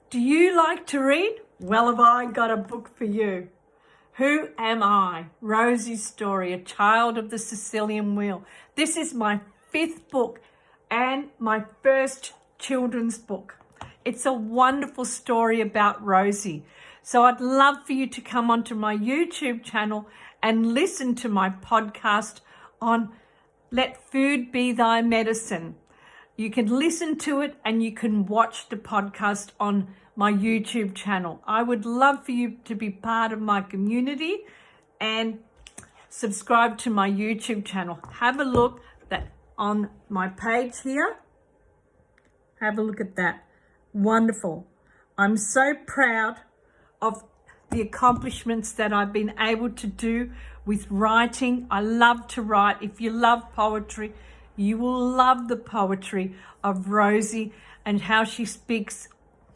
Do you like to read? Well, have I got a book for you. Who Am I? Rosy's Story, a child of the Sicilian Wheel. This is my 5th book and my first children's book. It's a wonderful story about Rosy. So I'd love for you to come onto my YouTube channel and listen to my podcast on Let Food Be Thy Medicine. You can listen to it and you can watch the podcast on my YouTube channel. I would love for you to be part of my community and subscribe to my YouTube channel. Have a look on my page here. Have a look at that. Wonderful. I'm so proud of the accomplishments that I've been able to do with writing. I love to write. If you love poetry, you will love the poetry of Rosy and how she speaks